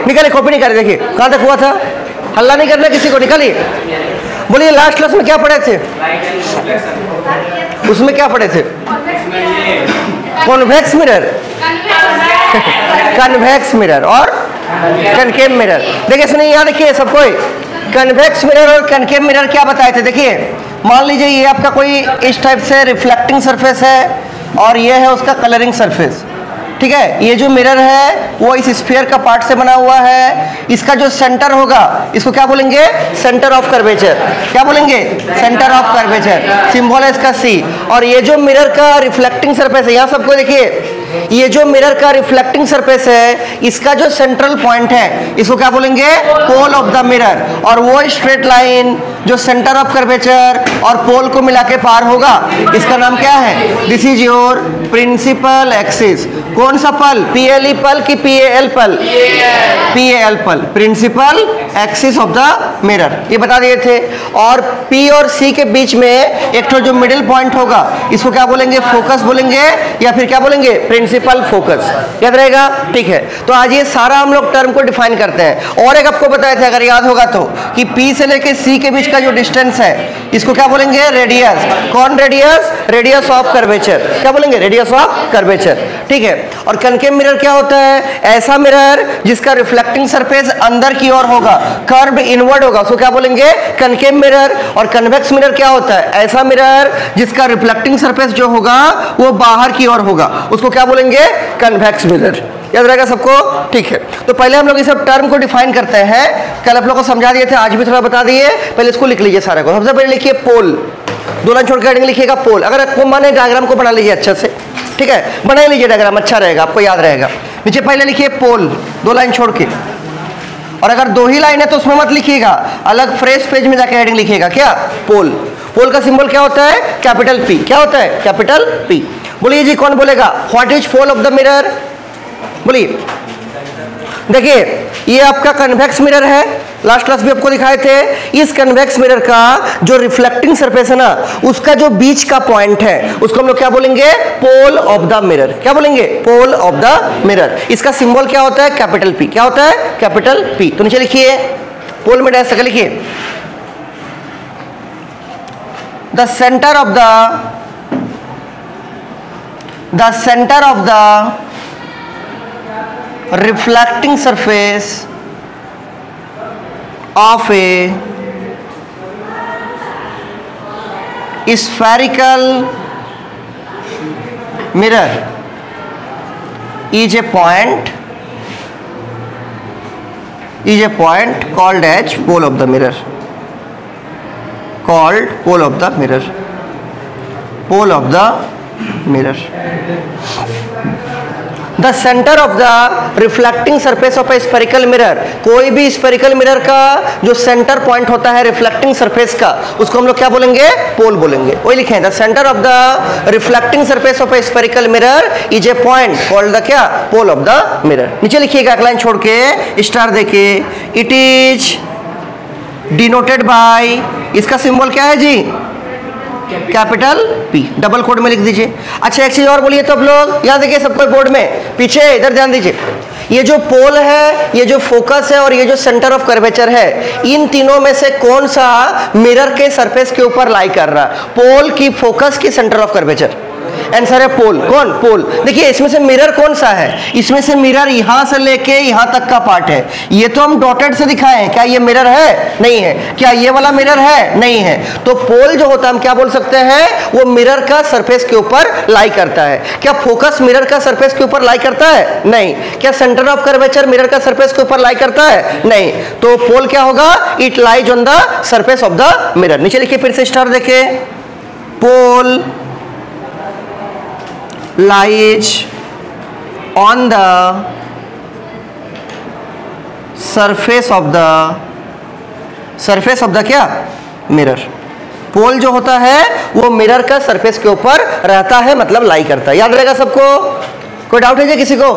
निकालिए, कॉपी नहीं करिए। देखिए कहाँ तक हुआ था, हल्ला नहीं करना किसी को, निकालिए। बोलिए लास्ट क्लास में क्या पढ़े थे, उसमें क्या पढ़े थे? कॉन्वेक्स मिरर, कन्वेक्स मिरर और कनकेव मिरर। देखिए सुनिए, यहाँ देखिए सब कोई, कन्वेक्स मिरर और कनकेव मिरर क्या बताए थे। देखिए मान लीजिए ये आपका कोई इस टाइप से रिफ्लेक्टिंग सरफेस है और ये है उसका कलरिंग सरफेस, ठीक है। ये जो मिरर है वो इस स्फीयर का पार्ट से बना हुआ है। इसका जो सेंटर होगा इसको क्या बोलेंगे, सेंटर ऑफ कर्वेचर। क्या बोलेंगे, सेंटर ऑफ कर्वेचर, सिंबल है इसका सी। और ये जो मिरर का रिफ्लेक्टिंग सरफेस है, यहाँ सबको देखिए, ये जो मिरर का रिफ्लेक्टिंग सरफेस है इसका जो सेंट्रल पॉइंट है इसको क्या बोलेंगे, पोल ऑफ द मिरर। और वो स्ट्रेट लाइन जो सेंटर ऑफ कर्वेचर और पोल को मिला के पार होगा इसका नाम क्या है, this is your principal axis. कौन सा पल, पीएलई पल की पीएल पल, पीएल पल, principal axis of the mirror, ये बता दिए थे। और पी और सी के बीच में एक तो जो मिडिल पॉइंट होगा इसको क्या बोलेंगे, फोकस बोलेंगे या फिर क्या बोलेंगे, प्रिंसिपल फोकस। याद रहेगा, ठीक है। तो आज ये सारा हम लोग टर्म को डिफाइन करते हैं। और एक आपको बताए थे अगर याद होगा तो, कि पी से लेके सी के बीच का जो डिस्टेंस है इसको क्या बोलेंगे, रेडियस। कौन रेडियस, रेडियस ऑफ कर्वेचर। क्या बोलेंगे, रेडियस ऑफ कर्वेचर, ठीक है। और कनकेव मिरर क्या होता है, ऐसा मिरर जिसका रिफ्लेक्टिंग सरफेस अंदर की ओर होगा, कर्व्ड इनवर्ड होगा, उसको क्या बोलेंगे, कनकेव मिरर। और कन्वेक्स मिरर क्या होता है, ऐसा मिरर जिसका रिफ्लेक्टिंग सरफेस जो होगा वो बाहर की ओर होगा, उसको क्या बोलेंगे, कन्वेक्स मिरर। याद रहेगा सबको, ठीक है। तो पहले हम लोग इस सब टर्म को डिफाइन करते हैं। कल आप लोग को समझा दिए थे, आज भी थोड़ा बता दिए। पहले इसको लिख लीजिए सारे को। सबसे पहले लिखिए पोल, दो लाइन छोड़ के लिखिएगा पोल। अगर आपको माने डायग्राम को बना लीजिए अच्छे से, ठीक है, बना लीजिए डायग्राम, अच्छा रहेगा, आपको याद रहेगा। नीचे पहले लिखिए पोल, दो लाइन छोड़ के। और अगर दो ही लाइन है तो उसमें मत लिखिएगा, अलग फ्रेश पेज में जाके हेडिंग लिखिएगा, क्या, पोल। पोल का सिंबल क्या होता है, कैपिटल पी। क्या होता है, कैपिटल पी। बोलिए जी, कौन बोलेगा, what is pole of the mirror, बोलिए। देखिए ये आपका कन्वेक्स मिरर है, लास्ट क्लास भी आपको दिखाए थे। इस कन्वेक्स मिरर का जो रिफ्लेक्टिंग सरफेस है ना, उसका जो बीच का पॉइंट है उसको हम लोग क्या बोलेंगे, पोल ऑफ द मिरर। क्या बोलेंगे, पोल ऑफ द मिरर। इसका सिंबल क्या होता है, कैपिटल पी। क्या होता है, कैपिटल पी। तो नीचे लिखिए, पोल में डैश लिखिए, the centre of the reflecting surface of a spherical mirror is a point called as pole of the mirror, called pole of the mirror, pole of the mirror। The centre of the reflecting surface of a spherical mirror, कोई भी spherical mirror का जो centre point होता है reflecting surface का, उसको हम लोग क्या बोलेंगे, पोल बोलेंगे। वही लिखे, the centre of the reflecting surface of a spherical mirror is a point called the क्या, पोल ऑफ द मिरर। नीचे लिखिएगा एक लाइन छोड़ के, स्टार देके, इट इज डिनोटेड बाय, इसका सिंबल क्या है जी, कैपिटल पी। डबल कोड में लिख दीजिए। अच्छा एक चीज और बोलिए तो आप लोग, यहाँ देखिए सबको बोर्ड में, पीछे इधर ध्यान दीजिए। ये जो पोल है, ये जो फोकस है और ये जो सेंटर ऑफ कर्वेचर है, इन तीनों में से कौन सा मिरर के सरफेस के ऊपर लाई कर रहा है, पोल की, फोकस की, सेंटर ऑफ कर्वेचर। आंसर है पोल। कौन, पोल। देखिए इसमें से मिरर कौन सा है, इसमें से मिरर यहां से लेके यहां तक का पार्ट है। ये तो हम डॉटेड से दिखाए हैं, क्या ये मिरर है, नहीं है। क्या ये वाला मिरर है, नहीं है। तो पोल जो होता है हम क्या बोल सकते हैं, वो मिरर का सरफेस के ऊपर लाई करता है। क्या फोकस मिरर का सरफेस के ऊपर लाई करता है, नहीं। क्या सेंटर ऑफ कर्वेचर मिरर का सरफेस के ऊपर लाई करता है, नहीं। तो पोल क्या होगा, it lies on the surface of the mirror. नीचे लिखिए फिर से, स्टार देखे, पोल lies on the surface of the क्या, मिरर। पोल जो होता है वो मिरर का सरफेस के ऊपर रहता है, मतलब लाई करता है। याद रहेगा सबको, कोई डाउट है क्या किसी को,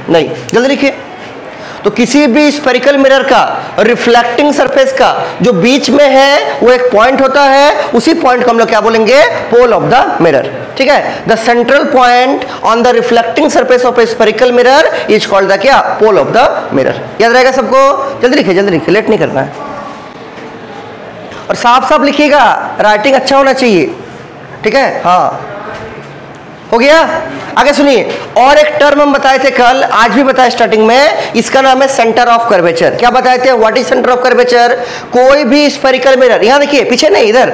नहीं। जल्दी लिखिए। तो किसी भी स्फेरिकल मिरर का रिफ्लेक्टिंग सरफेस का जो बीच में है वो एक पॉइंट होता है, उसी पॉइंट को हम लोग क्या बोलेंगे? Pole of the mirror. ठीक है, the central point on the reflecting surface of a spherical mirror is called the क्या? Pole of the mirror. याद रहेगा सबको? जल्दी लिखिए, लेट नहीं करना है और साफ साफ लिखिएगा, राइटिंग अच्छा होना चाहिए। ठीक है, हाँ हो गया। आगे सुनिए, और एक टर्म हम बताए थे कल, आज भी बताया स्टार्टिंग में, इसका नाम है सेंटर ऑफ कर्वेचर। क्या बताए थे? What is centre of curvature? कोई भी स्फेरिकल मिरर, यहां देखिए, पीछे नहीं इधर,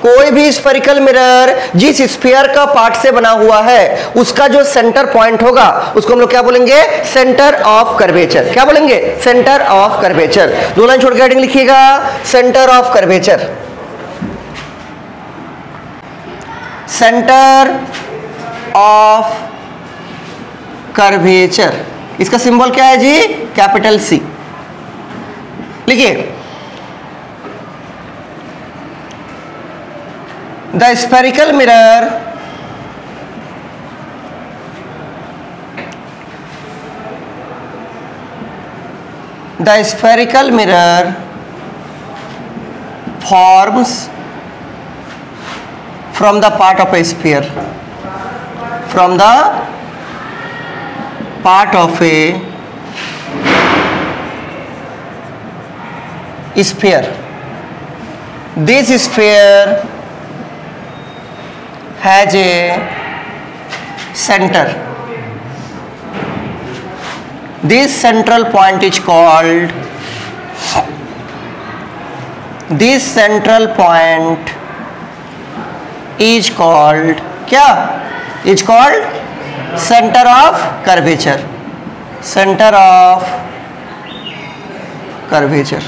कोई भी स्फेरिकल मिरर जिस स्फीयर का पार्ट से बना हुआ है उसका जो सेंटर पॉइंट होगा उसको हम लोग क्या बोलेंगे? Centre of curvature. क्या बोलेंगे? Centre of curvature. दो लाइन छोड़ के हेडिंग लिखिएगा, centre of curvature. Centre of curvature, इसका सिंबल क्या है जी? Capital C. लिखिए, the spherical mirror forms from the part of a sphere, from the part of a sphere. This sphere has a center. This central point is called, क्या? Is called center of curvature. Center of curvature.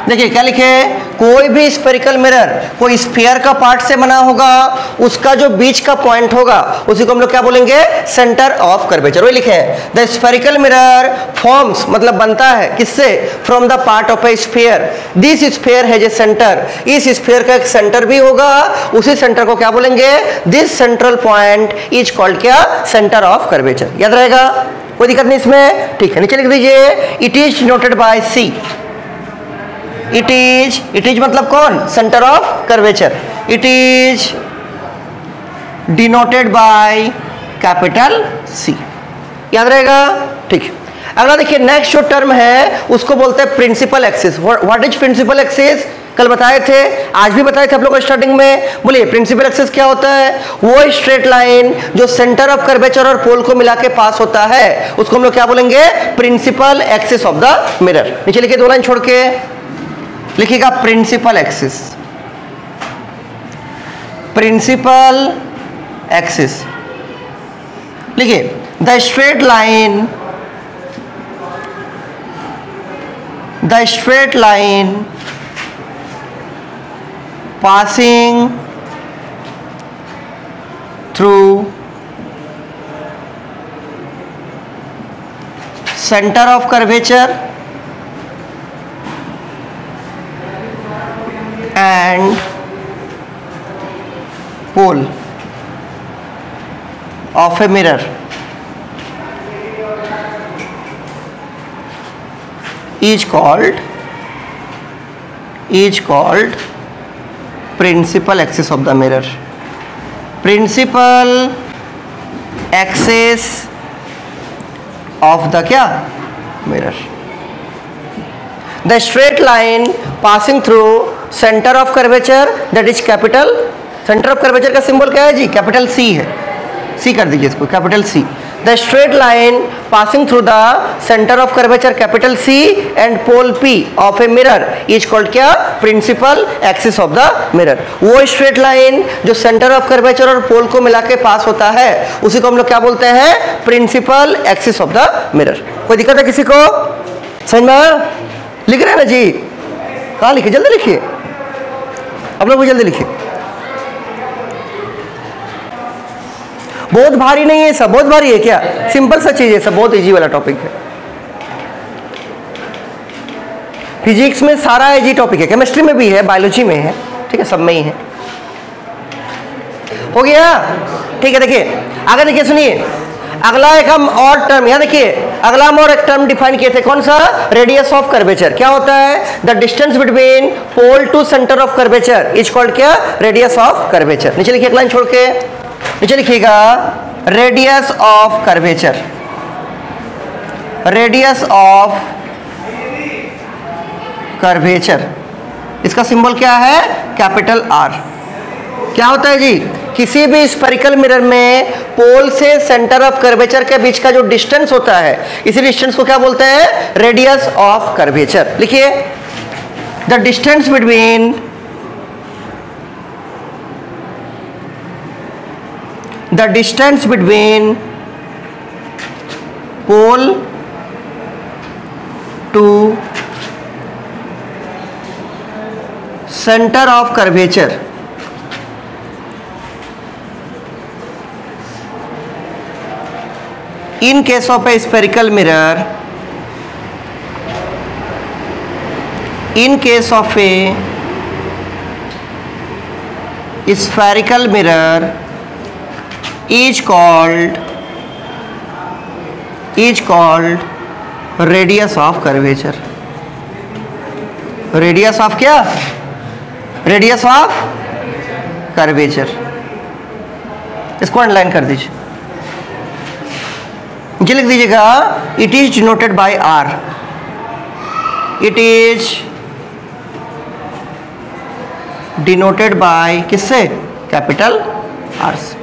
देखिए क्या लिखे? कोई भी spherical mirror कोई sphere का part से बना होगा, उसका जो बीच का पॉइंट होगा उसी को हम लोग क्या बोलेंगे? Centre of curvature. वही लिखे हैं, द स्फेरिकल मिरर फॉर्म्स, मतलब बनता है किससे? From the part of A sphere. This sphere है जो सेंटर, इस स्फीयर का एक सेंटर भी होगा, उसी सेंटर को क्या बोलेंगे? This central point is called क्या? Centre of curvature. याद रहेगा? कोई दिक्कत नहीं इसमें? ठीक है, नीचे लिख दीजिए, it is denoted by C. It is मतलब कौन? Centre of curvature. It is denoted by capital C. याद रहेगा? ठीक है। अगला देखिए, नेक्स्ट जो टर्म है उसको बोलते हैं principal axis. What is principal axis? कल बताए थे, आज भी बताए थे आप लोग स्टार्टिंग में। बोलिए, प्रिंसिपल एक्सिस क्या होता है? वो स्ट्रेट लाइन जो सेंटर ऑफ कर्वेचर और पोल को मिला के पास होता है उसको हम लोग क्या बोलेंगे? Principal axis of the mirror. नीचे लिखिए, दो लाइन छोड़ के लिखिएगा, प्रिंसिपल एक्सिस। प्रिंसिपल एक्सिस लिखिए, the straight line passing through centre of curvature and pole of a mirror is called principal axis of the mirror. Principal axis of the क्या? mirror. The straight line passing through centre of curvature that is capital. Centre of curvature का symbol क्या है जी? Capital सी है। सी कर दीजिए इसको, capital C. The straight line passing through the centre of curvature capital C and pole P of a mirror is called क्या? Principal axis of the mirror. वो स्ट्रेट लाइन जो सेंटर ऑफ कर्वेचर और pole को मिला के पास होता है उसी को हम लोग क्या बोलते हैं? Principal axis of the mirror. कोई दिक्कत है किसी को? समझ में? लिख रहे हैं ना जी? कहाँ लिखिए? जल्दी लिखिए, आप लोग भी जल्दी लिखिए। बहुत भारी नहीं है सब, बहुत भारी है क्या? सिंपल सा चीज है सब, बहुत इजी वाला टॉपिक है। फिजिक्स में सारा इजी टॉपिक है, केमिस्ट्री में भी है, बायोलॉजी में है, ठीक है, सब में ही है। हो गया? ठीक है, देखिए आगे देखिए, सुनिए, अगला एक हम और टर्म, यहां देखिए, अगला हम और एक टर्म डिफाइन किए थे, कौन सा? Radius of curvature. क्या होता है? The distance between pole to centre of curvature is called क्या? Radius of curvature. नीचे लिखिए एक लाइन छोड़ के, नीचे लिखिएगा radius of curvature, radius of curvature, इसका सिंबल क्या है? Capital R. क्या होता है जी? किसी भी स्फेरिकल मिरर में पोल से सेंटर ऑफ कर्वेचर के बीच का जो डिस्टेंस होता है, इसी डिस्टेंस को क्या बोलते हैं? Radius of curvature. लिखिए the distance between pole to centre of curvature in case of a spherical mirror, in case of a spherical mirror is called radius of curvature। Radius of क्या? Radius of curvature. इसको underline कर दीजिए, नीचे लिख दीजिएगा it is denoted by R, it is denoted by किससे? Capital R से।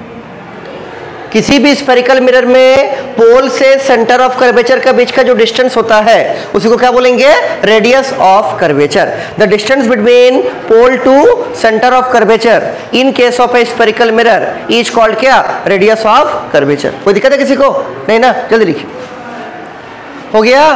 किसी भी स्फेरिकल मिरर में पोल से सेंटर ऑफ कर्वेचर के बीच का जो डिस्टेंस होता है उसी को क्या बोलेंगे? Radius of curvature. The distance between pole to centre of curvature in case of a spherical mirror is called क्या? Radius of curvature. कोई दिक्कत है किसी को? नहीं ना? जल्दी लिखिए। हो गया?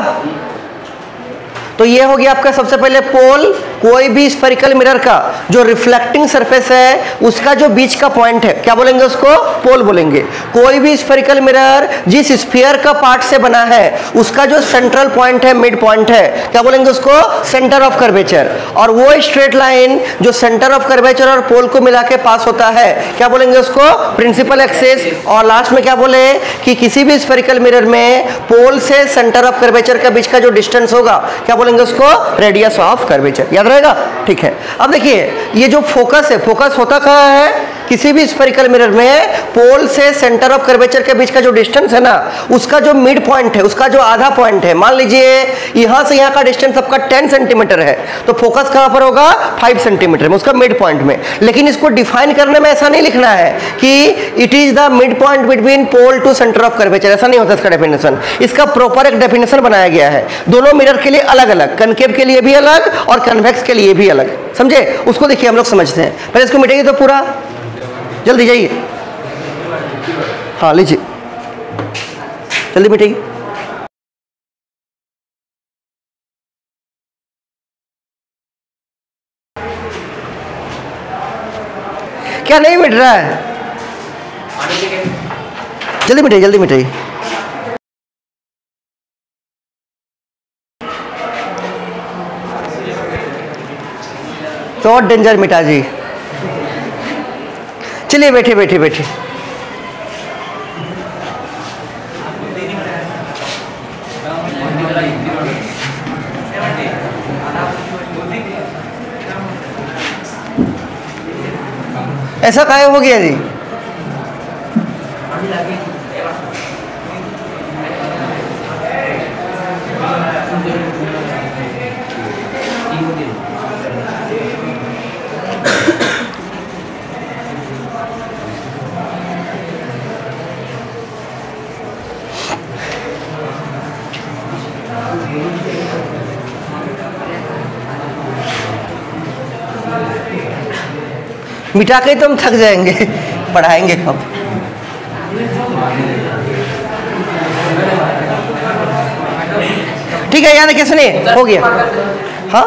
तो ये हो गया आपका सबसे पहले पोल। कोई भी स्फेरिकल मिरर का जो रिफ्लेक्टिंग सरफेस है उसका जो बीच का पॉइंट है क्या बोलेंगे? उसको पोल बोलेंगे। कोई भी स्फेरिकल मिरर जिस स्फीयर का पार्ट से बना है उसका जो सेंट्रल पॉइंट है, मिड पॉइंट है, क्या बोलेंगे? उसको सेंटर ऑफ कर्वेचर। और वो स्ट्रेट लाइन जो सेंटर ऑफ कर्वेचर और पोल को मिला के पास होता है क्या बोलेंगे? उसको प्रिंसिपल एक्सिस। और लास्ट में क्या बोले कि किसी भी स्फेरिकल मिरर में पोल से सेंटर ऑफ कर्वेचर के बीच का जो डिस्टेंस होगा क्या बोलेंगे? उसको रेडियस ऑफ कर्वेचर। याद रहेगा? ठीक है। अब देखिए ये जो फोकस है, फोकस होता कहाँ है? किसी भी स्फेरिकल मिरर में पोल से सेंटर ऑफ कर्वेचर के बीच का जो डिस्टेंस है ना, उसका जो मिड पॉइंट है, उसका जो आधा पॉइंट है, मान लीजिए यहां से यहां का डिस्टेंस आपका 10 सेंटीमीटर है, तो फोकस कहां पर होगा? 5 सेंटीमीटर में, उसका मिड पॉइंट में। लेकिन इसको डिफाइन करने में ऐसा नहीं लिखना है कि it is the mid point between pole to centre of curvature, ऐसा नहीं होता इसका डेफिनेशन। इसका प्रॉपर एक डेफिनेशन बनाया गया है, दोनों मिरर के लिए अलग अलग, कनकेव के लिए भी अलग और कन्वेक्स के लिए भी अलग। समझे? उसको देखिए हम लोग समझते हैं। पहले इसको मिटाइए तो पूरा, जल्दी जाइए। हाँ लीजिए, जल्दी मिटाइए। क्या नहीं मिट रहा है? जल्दी मिटाइए, जल्दी मिटाइए। तो डेंजर मिटा जी। चलिए बैठे बैठे बैठे। ऐसा काहे हो गया जी? मिटा के तो हम थक जाएंगे, पढ़ाएंगे कब? ठीक है, याद है? कैसे नहीं हो गया? हाँ,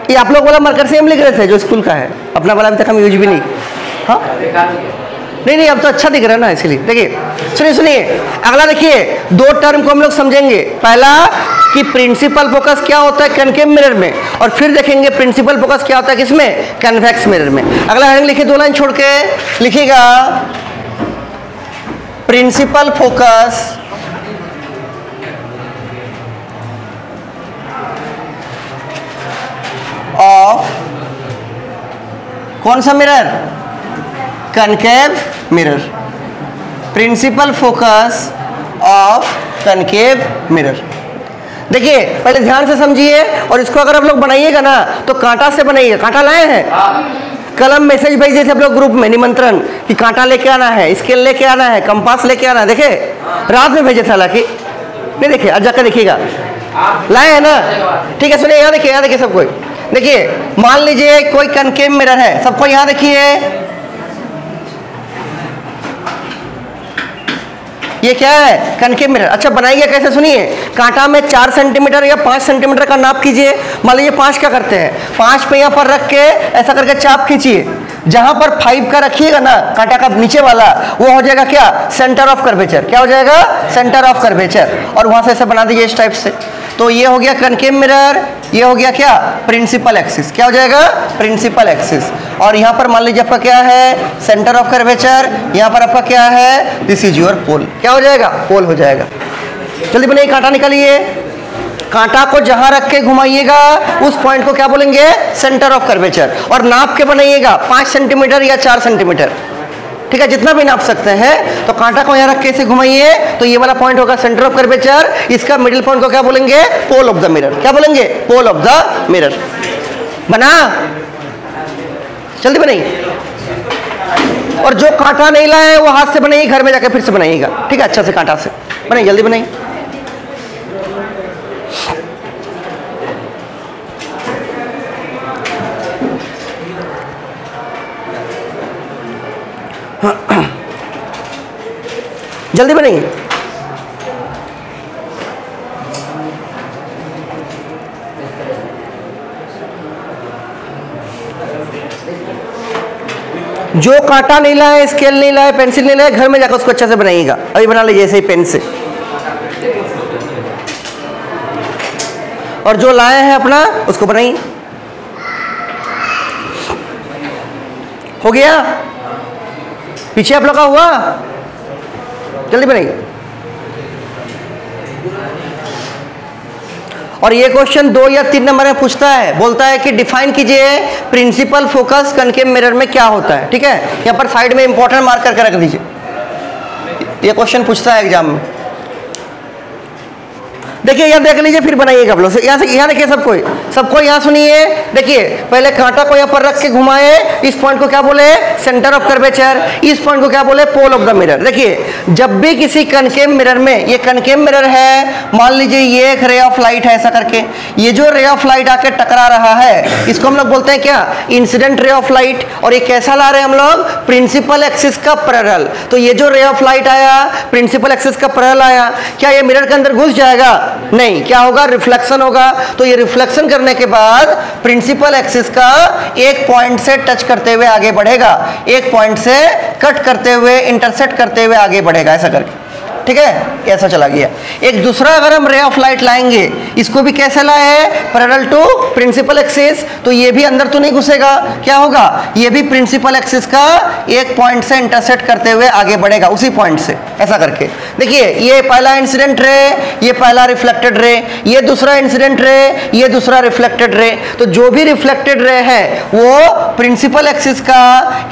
ये आप लोग वाला मार्कर से हम लिख रहे थे जो स्कूल का है, अपना वाला अभी तक हम यूज भी नहीं। हाँ नहीं, अब तो अच्छा दिख रहा है ना, इसलिए। देखिए सुनिए अगला देखिए, दो टर्म को हम लोग समझेंगे। पहला कि प्रिंसिपल फोकस क्या होता है कनकेव मिरर में, और फिर देखेंगे प्रिंसिपल फोकस क्या होता है किसमें? कन्वेक्स मिरर में। अगला हेडिंग लिखिए, 2 लाइन छोड़ के लिखिएगा, प्रिंसिपल फोकस कौन सा मिरर? Concave mirror, principal focus of concave mirror. देखिए पहले ध्यान से समझिए, और इसको अगर आप लोग बनाइएगा ना तो कांटा से बनाइएगा। कांटा लाए हैं? कलम मैसेज भेजे थे आप लोग ग्रुप में, निमंत्रण कि कांटा लेके आना है, स्केल लेके आना है, कंपास लेके आना है। देखे रात में भेजे थे, हालांकि नहीं देखे, आज जाकर देखिएगा। लाए हैं ना? ठीक है, सुनिए, यहाँ देखिए, यहाँ देखिए सब कोई। देखिए मान लीजिए कोई कनकेव मिरर है, सबको यहाँ देखिए, ये क्या है? Concave mirror. अच्छा बनाइए कैसे, सुनिए। कांटा में 4 सेंटीमीटर या 5 सेंटीमीटर का नाप कीजिए। मान लीजिए 5 का करते हैं, 5 पे यहाँ पर रख के ऐसा करके चाप खींचिए। जहां पर 5 का रखिएगा ना, कांटा का नीचे वाला, वो हो जाएगा क्या? Centre of curvature. क्या हो जाएगा? Centre of curvature. और वहां से ऐसे बना दीजिए इस टाइप से। तो ये हो गया कनकेव मिरर, ये हो गया क्या? Principal axis. क्या हो जाएगा? Principal axis. और यहाँ पर मान लीजिए आपका क्या है? Centre of curvature. यहाँ पर आपका क्या है? This is your pole. क्या हो जाएगा? पोल हो जाएगा। जल्दी बनाइए, कांटा निकालिए। कांटा को जहां रख के घुमाइएगा उस पॉइंट को क्या बोलेंगे? Centre of curvature. और नाप के बनाइएगा 5 सेंटीमीटर या 4 सेंटीमीटर, ठीक है, जितना भी नाप सकते हैं। तो कांटा को यहाँ रख के इसे घुमाइए, तो ये वाला पॉइंट होगा सेंटर ऑफ कर्वेचर। इसका मिडिल पॉइंट को क्या बोलेंगे? Pole of the mirror. क्या बोलेंगे? Pole of the mirror. बना? जल्दी बनाइए। और जो कांटा नहीं लाए वो हाथ से बनाइए, घर में जाकर फिर से बनाइएगा, ठीक है, अच्छा से कांटा से बनाइए। जल्दी बनाइए। जल्दी बनाइए। जो कांटा नहीं लाए, स्केल नहीं लाए, पेंसिल नहीं लाए, घर में जाकर उसको अच्छा से बनाइएगा। अभी बना लीजिए ऐसे ही पेन से। और जो लाए हैं अपना उसको बनाइए। हो गया? पीछे आप लोग का हुआ? जल्दी बनाइए। और ये क्वेश्चन 2 या 3 नंबर में पूछता है, बोलता है कि डिफाइन कीजिए प्रिंसिपल फोकस कनकेव मिरर में क्या होता है। ठीक है, यहाँ पर साइड में इंपॉर्टेंट मार्क करके रख दीजिए, ये क्वेश्चन पूछता है एग्जाम में। देखिए यहाँ देख लीजिए, फिर बनाइएगा आप लोग। यहाँ से यहाँ देखिए सबको यहाँ सुनिए। देखिए पहले कांटा को यहाँ पर रख के घुमाए, इस पॉइंट को क्या बोले? Centre of curvature. इस पॉइंट को क्या बोले? Pole of the mirror. देखिए जब भी किसी कनकेव मिरर में, ये कनकेव मिरर है, मान लीजिए ये एक रे ऑफ लाइट है ऐसा करके, ये जो रे ऑफ लाइट आके टकरा रहा है इसको हम लोग बोलते हैं क्या? Incident ray of light. और ये कैसा ला रहे हैं हम लोग? प्रिंसिपल एक्सिस का पैरेलल। तो ये जो रे ऑफ लाइट आया, प्रिंसिपल एक्सिस का पैरेलल आया, क्या ये मिरर के अंदर घुस जाएगा? नहीं। क्या होगा? रिफ्लेक्शन होगा। तो ये रिफ्लेक्शन करने के बाद प्रिंसिपल एक्सिस का एक पॉइंट से टच करते हुए आगे बढ़ेगा, एक पॉइंट से कट करते हुए, इंटरसेक्ट करते हुए आगे बढ़ेगा, ऐसा करके। ठीक है, कैसा चला गया। एक दूसरा अगर हम रे ऑफ लाइट लाएंगे, इसको भी कैसे लाए? Parallel to principal axis. तो ये भी अंदर तो नहीं घुसेगा, क्या होगा? ये भी प्रिंसिपल एक्सिस का एक पॉइंट से इंटरसेक्ट करते हुए आगे बढ़ेगा, उसी पॉइंट से, ऐसा करके। देखिए ये पहला इंसिडेंट रे, ये पहला रिफ्लेक्टेड रे, ये दूसरा इंसिडेंट रे, ये दूसरा रिफ्लेक्टेड रे। तो जो भी रिफ्लेक्टेड रे है वो प्रिंसिपल एक्सिस का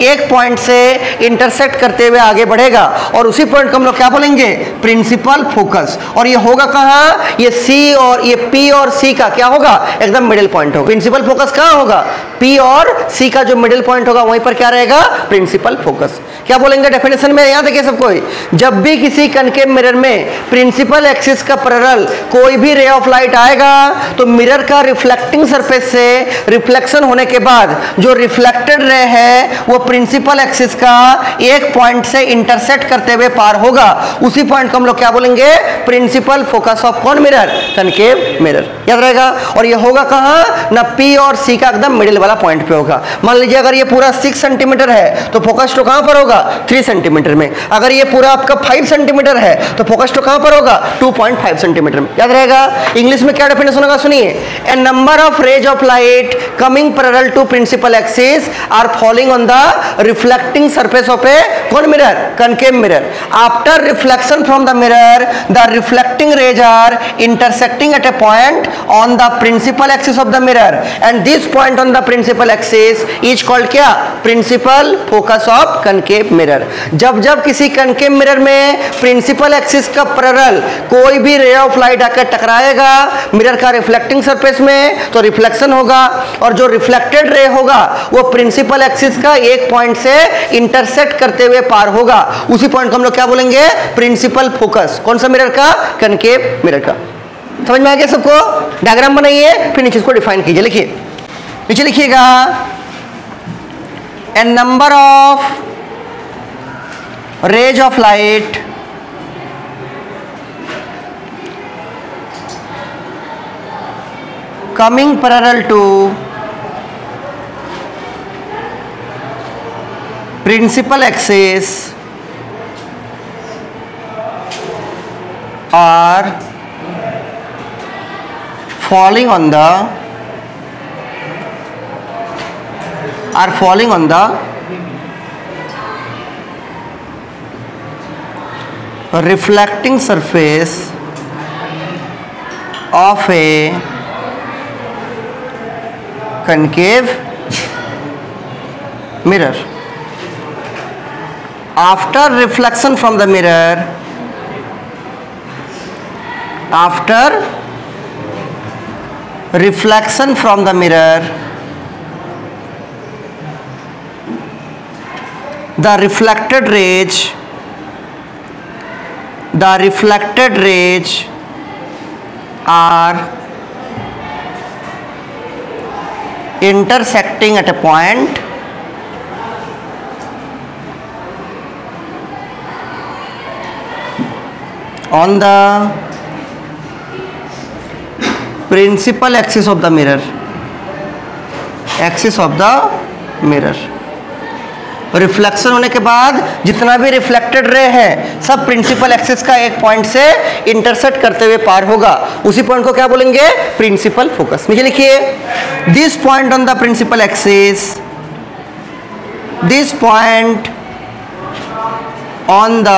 एक पॉइंट से इंटरसेक्ट करते हुए आगे बढ़ेगा, और उसी पॉइंट को हम लोग क्या बोलेंगे? Principal focus. और ये होगा कहां? ये सी और ये पी और सी का क्या होगा? एकदम मिडिल पॉइंट होगा। प्रिंसिपल फोकस कहां होगा? पी और सी का जो मिडिल पॉइंट होगा वहीं पर क्या रहेगा? Principal focus. क्या बोलेंगे डेफिनेशन में? यहां देखिए सबको, जब भी किसी कनकेव मिरर में प्रिंसिपल एक्सिस का पैरेलल कोई भी रे ऑफ लाइट आएगा तो मिरर का रिफ्लेक्टिंग सरफेस से रिफ्लेक्शन होने के बाद जो रिफ्लेक्टेड रे है वो प्रिंसिपल एक्सिस का एक पॉइंट से इंटरसेक्ट करते हुए पार होगा, उसी पॉइंट को हम लोग क्या बोलेंगे? प्रिंसिपल फोकस ऑफ कौन मिरर? Concave mirror. याद रहेगा। और ये होगा कहां? ना पी और सी का एकदम मिडिल वाला पॉइंट पे होगा। मान लीजिए अगर ये पूरा 6 सेंटीमीटर है तो फोकस तो कहां पर होगा? 3 सेंटीमीटर में। अगर ये पूरा आपका 5 सेंटीमीटर है तो फोकस तो कहां पर होगा? 2.5 सेंटीमीटर में। याद रहेगा। इंग्लिश में क्या डेफिनेशन होगा? सुनिए, a number of rays of light coming parallel to principal axis are falling on the reflecting surface of a कौन mirror? Concave mirror. After reflection reflection from the mirror, the reflecting rays are intersecting at a point on the principal axis of the mirror, and this point on the principal axis is called क्या? Principal focus of concave mirror. जब जब किसी concave mirror में principal axis का parallel कोई भी ray of light आकर टकराएगा mirror का रिफ्लेक्टिंग सरफेस में, तो रिफ्लेक्शन होगा, और जो रिफ्लेक्टेड रे होगा वो प्रिंसिपल एक्सिस का एक पॉइंट से इंटरसेक्ट करते हुए पार होगा। उसी पॉइंट को हम लोग क्या बोलेंगे? Principal focus. कौन सा मिरर का? कनकेव मिरर का। समझ में आ गया सबको? डायग्राम बनाइए, फिर नीचे इसको डिफाइन कीजिए। लिखिए, नीचे लिखिएगा a number of rays of light coming parallel to principal axis are falling on the reflecting surface of a concave mirror. After reflection from the mirror, the reflected rays are intersecting at a point on the principal axis of the mirror. Reflection होने के बाद जितना भी reflected ray है सब principal axis का एक point से इंटरसेक्ट करते हुए पार होगा। उसी पॉइंट को क्या बोलेंगे? Principal focus. नीचे लिखिए, this point on the principal axis, this point on the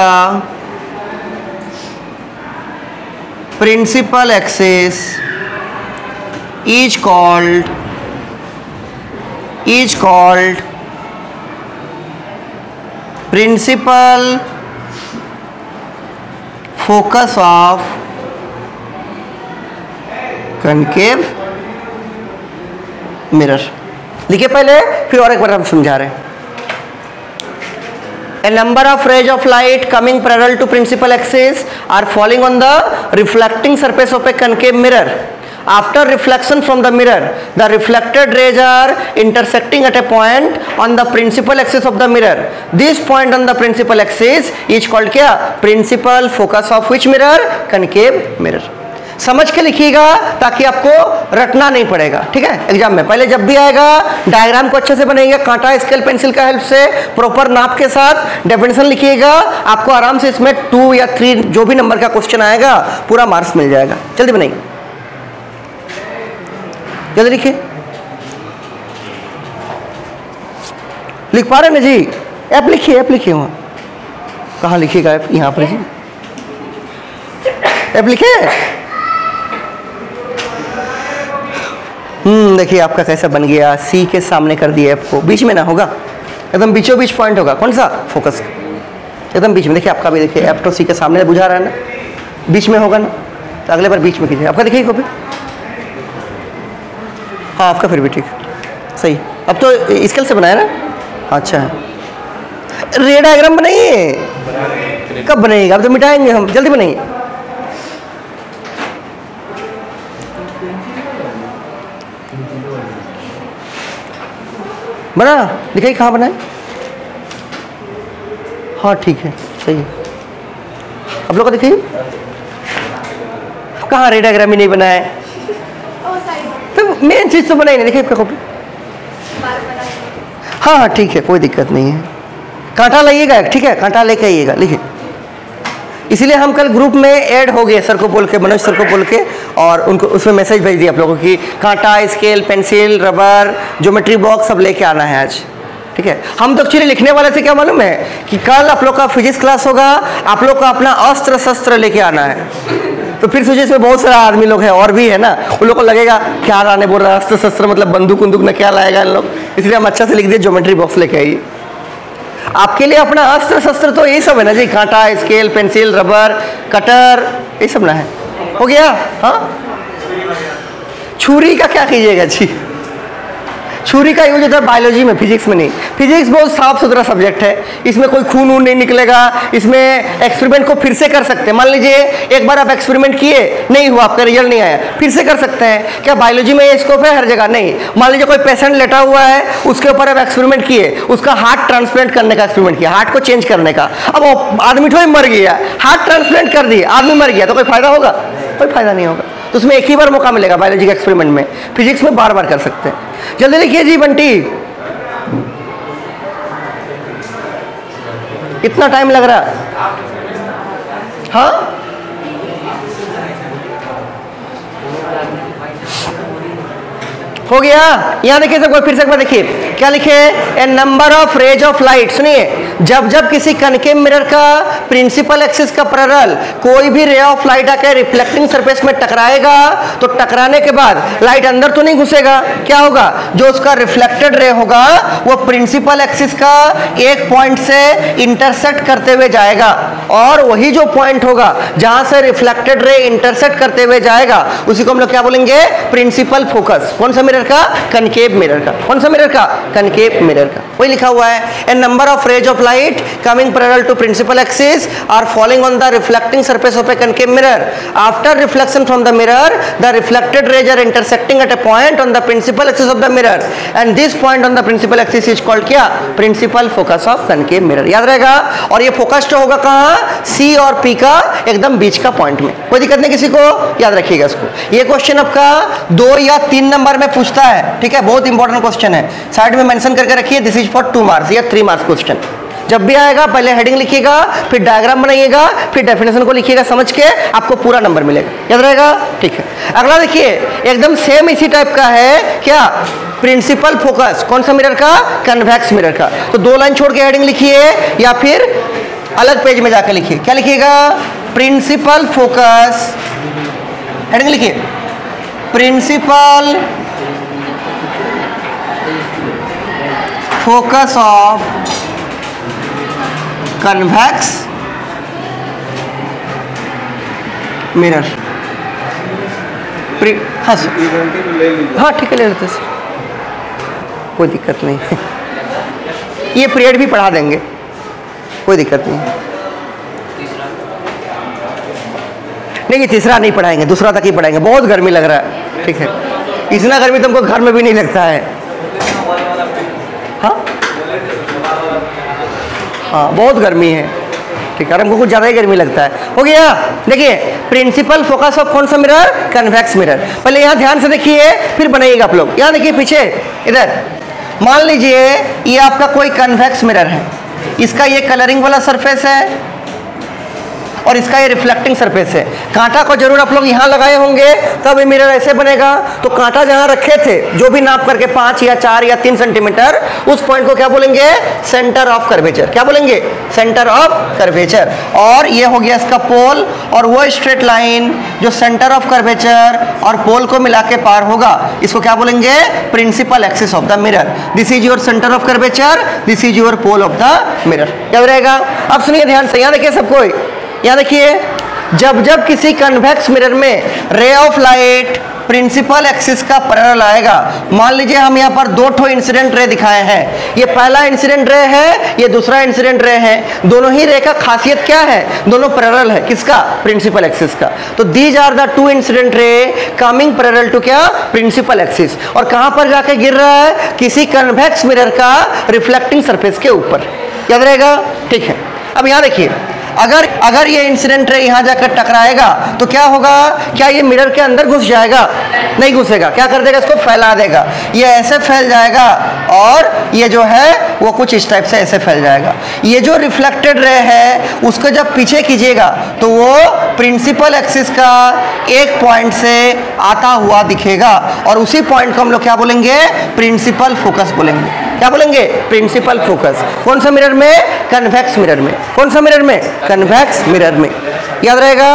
principal axis is called principal focus of concave mirror। लिखिए पहले, फिर और एक बार हम समझा रहे हैं। A number of rays of light coming parallel to principal axis are falling on the reflecting surface of a concave mirror. After reflection from the mirror, the reflected rays are intersecting at a point on the principal axis of the mirror. This point on the principal axis is called क्या? Principal focus of which mirror? Concave mirror। समझ के लिखिएगा ताकि आपको रटना नहीं पड़ेगा, ठीक है? एग्जाम में पहले जब भी आएगा डायग्राम को अच्छे से बनाइएगा, कांटा स्केल पेंसिल का हेल्प से प्रॉपर नाप के साथ डेफिनेशन लिखिएगा। आपको आराम से इसमें 2 या 3 जो भी नंबर का क्वेश्चन आएगा पूरा मार्क्स मिल जाएगा। जल्दी बनाइए, जल्दी लिखिए। लिख पा रहे ना जी? ऐप लिखिए, ऐप लिखिए। वहाँ कहाँ लिखिएगा? ऐप यहाँ पर जी, ऐप लिखिए। देखिए आपका कैसा बन गया, सी के सामने कर दिया ऐप को, बीच में ना होगा, एकदम बीचों बीच पॉइंट होगा। कौन सा? फोकस, एकदम बीच में। देखिए आपका भी, देखिए ऐप तो सी के सामने बुझा रहा है ना, बीच में होगा ना, तो अगले बार बीच में कीजिए। आपका देखिए कॉपी, हाँ आपका फिर भी ठीक सही। अब तो स्केल से बनाया ना, अच्छा है। रे डायग्राम बनाइए, कब बनाइएगा? अब तो मिटाएंगे हम, जल्दी बनाइए। बना, दिखाइए कहाँ बनाए। हाँ ठीक है, सही है। आप लोग को दिखाइए, कहाँ रे डायग्राम ही नहीं बनाया? तो मेन चीज तो बनाई नहीं। देखिए आपका कॉपी, हाँ हाँ ठीक है, कोई दिक्कत नहीं है। कांटा लाइएगा, ठीक है, कांटा लेके आइएगा। लिखिए, इसीलिए हम कल ग्रुप में ऐड हो गए, सर को बोल के, मनोज सर को बोल के, और उनको उसमें मैसेज भेज दिया आप लोगों की कांटा, scale, pencil, rubber, geometry box सब लेके आना है आज, ठीक है। हम तो एक्चुअली लिखने वाले थे, क्या मालूम है कि कल आप लोग का फिजिक्स क्लास होगा, आप लोग को अपना अस्त्र शस्त्र लेके आना है। तो फिर सोचिए इसमें बहुत सारा आदमी लोग हैं और भी है ना, उन लोग को लगेगा क्या लाने बोल रहा है, अस्त्र शस्त्र मतलब बंदूक उंदूक ना क्या लाएगा इन लोग, इसलिए हम अच्छा से लिख दिए ज्योमेट्री बॉक्स लेके आइए। आपके लिए अपना अस्त्र शस्त्र तो यही सब है ना जी, कांटा, स्केल, पेंसिल, रबर, कटर, ये सब ना है। हो गया? हाँ, छुरी का क्या कीजिएगा जी? छुरी का यूज होता है बायोलॉजी में, फिजिक्स में नहीं। फिजिक्स बहुत साफ सुथरा सब्जेक्ट है, इसमें कोई खून वून नहीं निकलेगा, इसमें एक्सपेरिमेंट को फिर से कर सकते हैं। मान लीजिए एक बार आप एक्सपेरिमेंट किए, नहीं हुआ, आपका रिजल्ट नहीं आया, फिर से कर सकते हैं। क्या बायोलॉजी में ये स्कोप है हर जगह? नहीं। मान लीजिए कोई पेशेंट लेटा हुआ है, उसके ऊपर आप एक्सपेरिमेंट किए, उसका हार्ट ट्रांसप्लांट करने का एक्सपेरिमेंट किया, हार्ट को चेंज करने का। अब आदमी थोड़ी मर गया, हार्ट ट्रांसप्लांट कर दिए, आदमी मर गया, तो कोई फायदा होगा? कोई फायदा नहीं होगा। तो उसमें एक ही बार मौका मिलेगा बायोलॉजी के एक्सपेरिमेंट में, फिजिक्स में बार बार कर सकते हैं। जल्दी लिखिए जी बंटी, इतना टाइम लग रहा? हाँ, हो गया? यहां देखिए सबको, फिर से एक बार देखिए क्या लिखे, a number of rays of light. सुनिए, जब जब किसी कनकेव मिरर का प्रिंसिपल एक्सिस का पैरेलल कोई भी रे ऑफ लाइट आकर रिफ्लेक्टिंग सरफेस में टकराएगा, तो टकराने के बाद लाइट अंदर तो नहीं घुसेगा, क्या होगा, जो उसका रिफ्लेक्टेड रे होगा वो प्रिंसिपल एक्सिस का एक पॉइंट से इंटरसेक्ट करते हुए जाएगा, और वही जो पॉइंट होगा जहां से रिफ्लेक्टेड रे इंटरसेक्ट करते हुए जाएगा, उसी को हम लोग क्या बोलेंगे, प्रिंसिपल फोकस। कौन सा मिरर का? कनकेव मिरर का। कौन सा मिरर का? कनकेव मिरर का। वही लिखा हुआ है, a number of rays of light coming parallel to principal axis are falling on the reflecting surface of a concave mirror. After reflection from the mirror, the reflected rays are intersecting at a point on the principal axis of the mirror, and this point on the principal axis is called क्या? Principal focus of concave mirror. याद रहेगा? और ये focused होगा कहां? सी और P का एकदम बीच का पॉइंट में। कोई दिक्कत नहीं किसी को? याद रखिएगा इसको। ये क्वेश्चन आपका 2 या 3 नंबर में पूछता है, ठीक है, बहुत इंपॉर्टेंट क्वेश्चन है। साइड में मेंशन करके रखिए, दिस इज फॉर 2 मार्क्स या 3 मार्क्स क्वेश्चन। जब भी आएगा पहले हेडिंग लिखिएगा, फिर डायग्राम बनाइएगा, फिर डेफिनेशन को लिखिएगा समझ के, आपको पूरा नंबर मिलेगा। याद रहेगा? ठीक है। अगला देखिए, एकदम सेम इसी टाइप का है, क्या? Principal focus. कौन सा मिरर का? कन्वेक्स मिरर का। तो 2 लाइन छोड़ के हेडिंग लिखिए, या फिर अलग पेज में जाकर लिखिए। क्या लिखिएगा? प्रिंसिपल फोकस, हेडिंग लिखिए, principal focus of convex mirror. हाँ सर, हाँ ठीक है, ले लेते सर, कोई दिक्कत नहीं है। ये पीरियड भी पढ़ा देंगे, कोई दिक्कत नहीं। नहीं, तीसरा नहीं पढ़ाएंगे, दूसरा तक ही पढ़ाएंगे, बहुत गर्मी लग रहा है। ठीक है, इतना गर्मी तुमको घर में भी नहीं लगता है। हाँ हाँ, बहुत गर्मी है। ठीक है, हमको कुछ ज़्यादा ही गर्मी लगता है। हो गया? देखिए, प्रिंसिपल फोकस ऑफ कौन सा मिरर? Convex mirror. पहले यहाँ ध्यान से देखिए, फिर बनाइएगा आप लोग। यहाँ देखिए पीछे, इधर मान लीजिए ये आपका कोई कन्वेक्स मिरर है, इसका ये कलरिंग वाला सरफेस है और इसका ये रिफ्लेक्टिंग सरफेस है। कांटा को जरूर आप लोग यहाँ लगाए होंगे, तब ये मिरर ऐसे बनेगा। तो कांटा जहाँ रखे थे, जो भी नाप करके 5 या 4 या 3 सेंटीमीटर, उस पॉइंट को क्या बोलेंगे? Centre of curvature. क्या बोलेंगे? Centre of curvature. और ये हो गया इसका पोल, और वो स्ट्रेट लाइन जो सेंटर ऑफ कर्वेचर और पोल को मिला के पार होगा, इसको क्या बोलेंगे? Principal axis of the mirror. This is your centre of curvature, this is your pole of the mirror. याद रहेगा? अब सुनिए ध्यान से, यहाँ देखिए सबको, यहाँ देखिए, जब जब किसी कन्वेक्स मिरर में ray of light principal axis का पैरेलल आएगा, मान लीजिए हम यहाँ पर 2 ठो इंसिडेंट रे दिखाए हैं, ये पहला इंसिडेंट रे है, ये दूसरा इंसिडेंट रे है। दोनों ही रे का खासियत क्या है? दोनों पैरेलल है। किसका? प्रिंसिपल एक्सिस का। तो these are the 2 incident ray coming parallel to क्या? Principal axis. और कहाँ पर जाके गिर रहा है? किसी कन्वेक्स मिरर का रिफ्लेक्टिंग सरफेस के ऊपर। याद रहेगा? ठीक है। अब यहाँ देखिए, अगर ये इंसिडेंट रे यहाँ जाकर टकराएगा तो क्या होगा? क्या ये मिरर के अंदर घुस जाएगा? नहीं घुसेगा। क्या कर देगा? इसको फैला देगा। ये ऐसे फैल जाएगा, और ये जो है वो कुछ इस टाइप से ऐसे फैल जाएगा। ये जो रिफ्लेक्टेड रे है उसको जब पीछे कीजिएगा तो वो प्रिंसिपल एक्सिस का एक पॉइंट से आता हुआ दिखेगा, और उसी पॉइंट को हम लोग क्या बोलेंगे? प्रिंसिपल फोकस बोलेंगे। क्या बोलेंगे? Principal focus. कौन सा मिरर में? कन्वेक्स मिरर में। कौन सा मिरर में? कन्वेक्स मिरर में। याद रहेगा?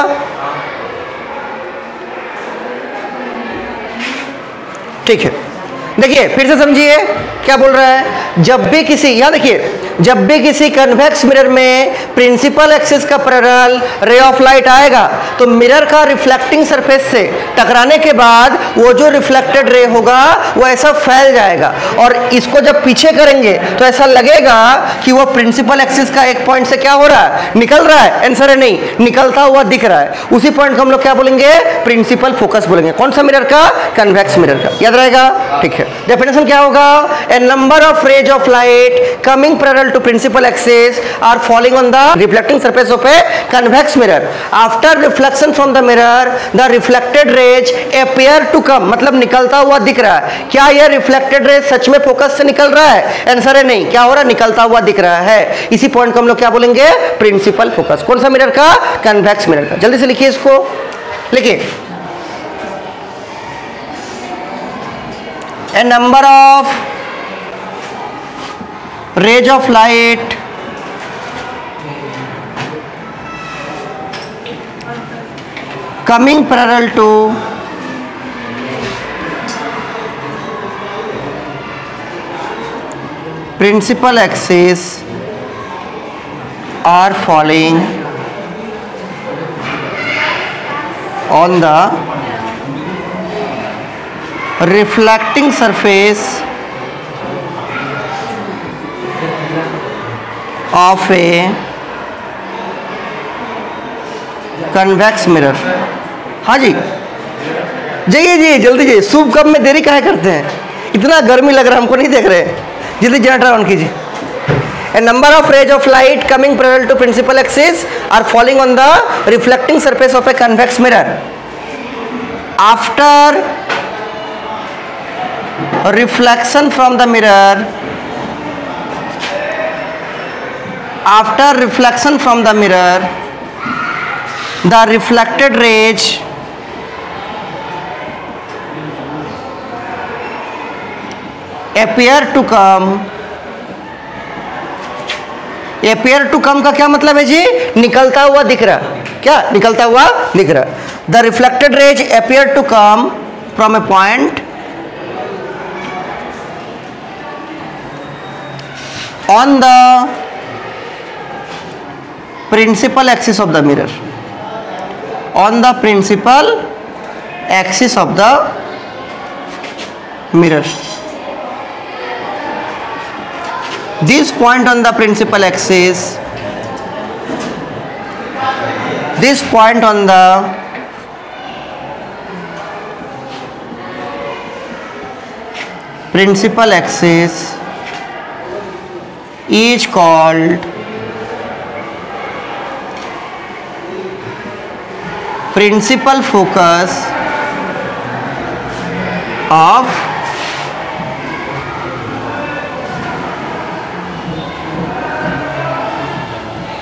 ठीक है, देखिए फिर से समझिए क्या बोल रहा है। जब भी किसी, यहां देखिए, जब भी किसी कन्वेक्स मिरर में प्रिंसिपल एक्सिस का पैरेलल रे ऑफ लाइट आएगा तो मिरर का रिफ्लेक्टिंग सरफेस से टकराने के बाद वो जो रिफ्लेक्टेड रे होगा वो ऐसा फैल जाएगा, और इसको जब पीछे करेंगे तो ऐसा लगेगा कि वो प्रिंसिपल एक्सिस का एक पॉइंट से क्या हो रहा है? निकल रहा है। आंसर है नहीं, निकलता हुआ दिख रहा है। उसी पॉइंट को हम लोग क्या बोलेंगे? प्रिंसिपल फोकस बोलेंगे। कौन सा मिरर का? कन्वेक्स मिरर का। याद रहेगा? ठीक है, डेफिनेशन क्या होगा? A number of rays of light coming parallel to principal axis are falling on the reflecting surface of a convex mirror. After reflection from the mirror, the reflected rays appear to come, मतलब निकलता हुआ दिख रहा है। क्या यह reflected rays सच में focus से निकल रहा है? आंसर है नहीं। क्या हो रहा है? निकलता हुआ दिख रहा है। इसी पॉइंट को हम लोग क्या बोलेंगे? Principal focus. कौन सा मिरर का? कन्वेक्स मिरर का। जल्दी से लिखिए इसको, लिखिए। A number of rays of light coming parallel to principal axis are falling on the reflecting surface of a convex mirror। हाँ जी, जाइए जी, जल्दी जाइए। शुभ कब में देरी काहे करते हैं? इतना गर्मी लग रहा है, हमको नहीं देख रहे। जल्दी जनरेटर ऑन कीजिए। A number of rays of light coming parallel to principal axis are falling on the reflecting surface of a convex mirror. After reflection from the mirror, after reflection from the mirror, the reflected rays appear to come। appear to come का क्या मतलब है जी? निकलता हुआ दिख रहा। क्या? निकलता हुआ दिख रहा। The reflected rays appear to come from a point on the principal axis of the mirror, on the principal axis of the mirror. This point on the principal axis, this point on the principal axis is called principal focus of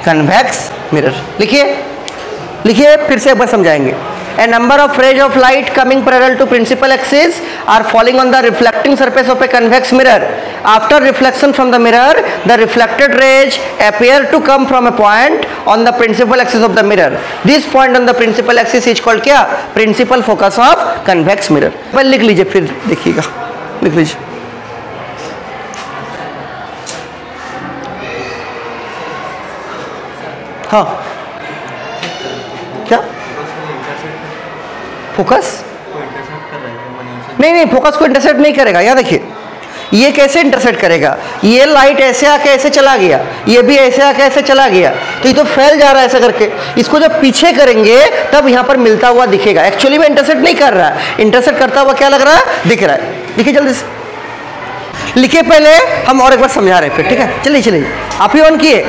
convex mirror. लिखिए, लिखिए, फिर से एक बार समझाएंगे। A number of rays of light coming parallel to principal axis are falling on the reflecting surface of a convex mirror. After reflection from the mirror, the reflected rays appear to come from a point on the principal axis of the mirror. This point on the principal axis is called क्या? Principal focus of convex mirror। पहले लिख लीजिए, फिर देखिएगा। लिख लीजिए। हाँ, क्या फोकस? नहीं, फोकस को इंटरसेप्ट नहीं करेगा। याद रखिए, ये कैसे इंटरसेप्ट करेगा? ये लाइट ऐसे आके ऐसे चला गया, ये भी ऐसे आके ऐसे चला गया, तो ये तो फैल जा रहा है ऐसे करके। इसको जब पीछे करेंगे तब यहाँ पर मिलता हुआ दिखेगा। एक्चुअली में इंटरसेप्ट नहीं कर रहा है, इंटरसेप्ट करता हुआ क्या लग रहा है? दिख रहा है। लिखिए जल्दी से, लिखिए। पहले हम और एक बार समझा रहे हैं, फिर ठीक है। चलिए चलिए, आप ही ऑन किए।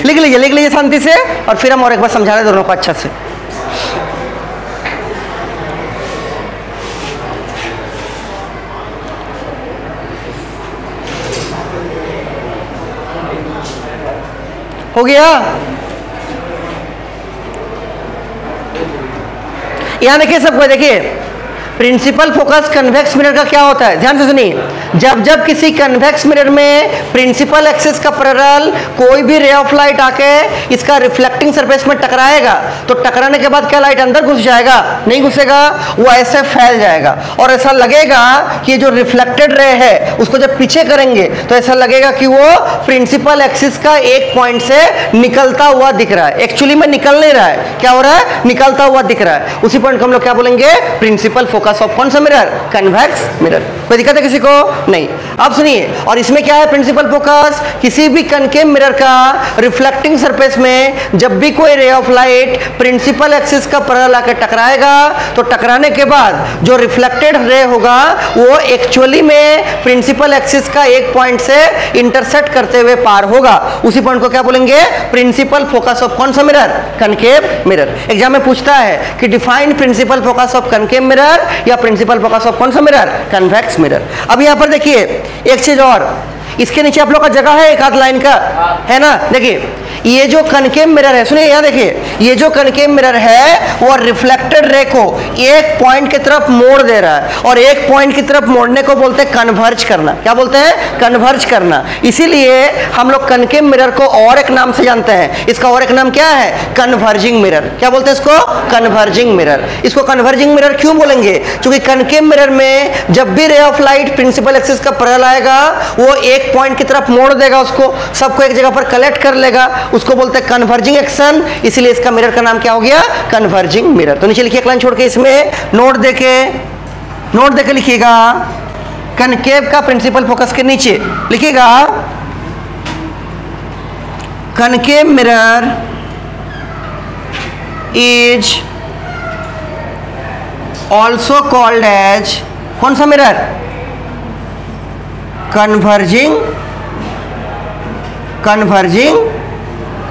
लिख लीजिए शांति से, और फिर हम और एक बार समझा रहे दोनों को अच्छा से। हो गया? यहां देखिए सबको, देखिए प्रिंसिपल फोकस कन्वेक्स मिरर का क्या होता है, ध्यान से सुनिए। जब जब किसी कन्वेक्स मिरर में प्रिंसिपल एक्सिस का पैरेलल कोई भी रे ऑफ लाइट आके इसका रिफ्लेक्टिंग सरफेस में टकराएगा तो टकराने के बाद क्या लाइट अंदर घुस जाएगा, नहीं घुसेगा, वो ऐसे फैल जाएगा और ऐसा लगेगा कि जो रिफ्लेक्टेड रे है उसको जब पीछे करेंगे तो ऐसा लगेगा कि वो प्रिंसिपल एक्सिस का एक पॉइंट से निकलता हुआ दिख रहा है। एक्चुअली में निकल नहीं रहा है, क्या हो रहा है, निकलता हुआ दिख रहा है। उसी पॉइंट को हम लोग क्या बोलेंगे, प्रिंसिपल फोकस ऑफ कौन सा मिरर, कन्वेक्स मिरर। कोई दिक्कत है किसी को, नहीं। अब सुनिए, और इसमें क्या है प्रिंसिपल फोकस, किसी भी कनकेव मिरर का रिफ्लेक्टिंग सरफेस में जब भी कोई ray of light principal axis का पैरेलल आकर टकराएगा तो टकराने के बाद जो रिफ्लेक्टेड रे होगा वो एक्चुअली में प्रिंसिपल एक्सिस का एक पॉइंट से इंटरसेक्ट करते हुए पार होगा। उसी पॉइंट को क्या बोलेंगे, प्रिंसिपल फोकस ऑफ कौन सा मिरर, कनकेव मिरर। एग्जाम में पूछता है कि define principal focus of concave mirror या प्रिंसिपल फोकस ऑफ कौन सा मिरर, कन्वेक्स मिरर। अब यहां पर देखिए एक चीज और, इसके नीचे आप लोग का जगह है एक आध लाइन का, है ना। देखिए ये जो कनकेव मिरर है, सुनिए यहां देखिए, ये जो कनकेव मिरर है वो रिफ्लेक्टेड रे को एक पॉइंट की तरफ मोड़ दे रहा है और एक पॉइंट की तरफ मोड़ने को बोलते हैं कन्वर्ज करना। क्या बोलते हैं, कन्वर्ज करना। इसीलिए हम लोग कनकेव मिरर को और एक नाम से जानते हैं, इसका और एक नाम क्या है, कन्वर्जिंग मिरर। क्या बोलते हैं इसको, कन्वर्जिंग मिरर। इसको कन्वर्जिंग मिरर क्यों बोलेंगे, क्योंकि कनकेव मिरर में जब भी ray of light principal axis का पैरेलल आएगा वो एक पॉइंट की तरफ मोड़ देगा, उसको सबको एक जगह पर कलेक्ट कर लेगा, उसको बोलते हैं कन्वर्जिंग एक्शन। इसलिए इसका मिरर का नाम क्या हो गया, कन्वर्जिंग मिरर। तो नीचे लिखिए एक लाइन छोड़ के, इसमें नोट देके लिखिएगा, कनकेव का प्रिंसिपल फोकस के नीचे लिखिएगा concave mirror is also called as कौन सा mirror, converging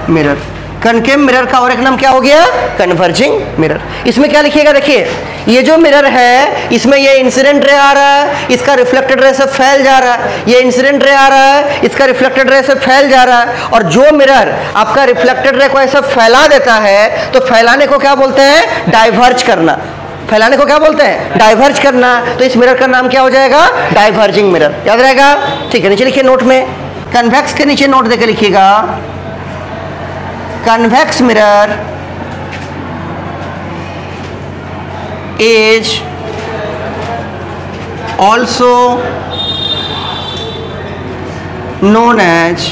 mirror. Concave mirror का और एक नाम क्या हो गया, कन्वर्जिंग मिरर। इसमें क्या लिखिएगा, देखिए ये जो मिरर है इसमें ये इंसिडेंट रे आ रहा है, इसका रिफ्लेक्टेड रे से फैल जा रहा है, ये इंसिडेंट रे आ रहा है, इसका रिफ्लेक्टेड रे से फैल जा रहा है। और जो मिरर आपका रिफ्लेक्टेड रे को ऐसा फैला देता है तो फैलाने को क्या बोलते हैं, डाइवर्ज करना। फैलाने को क्या बोलते हैं, डाइवर्ज करना। तो इस मिरर का नाम क्या हो जाएगा, डाइवर्जिंग मिरर। याद रहेगा, ठीक है। नीचे लिखिए नोट में, कन्वेक्स के नीचे नोट देकर लिखिएगा, convex mirror is also known as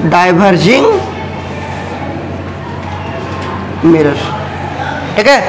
diverging mirror. ठीक है,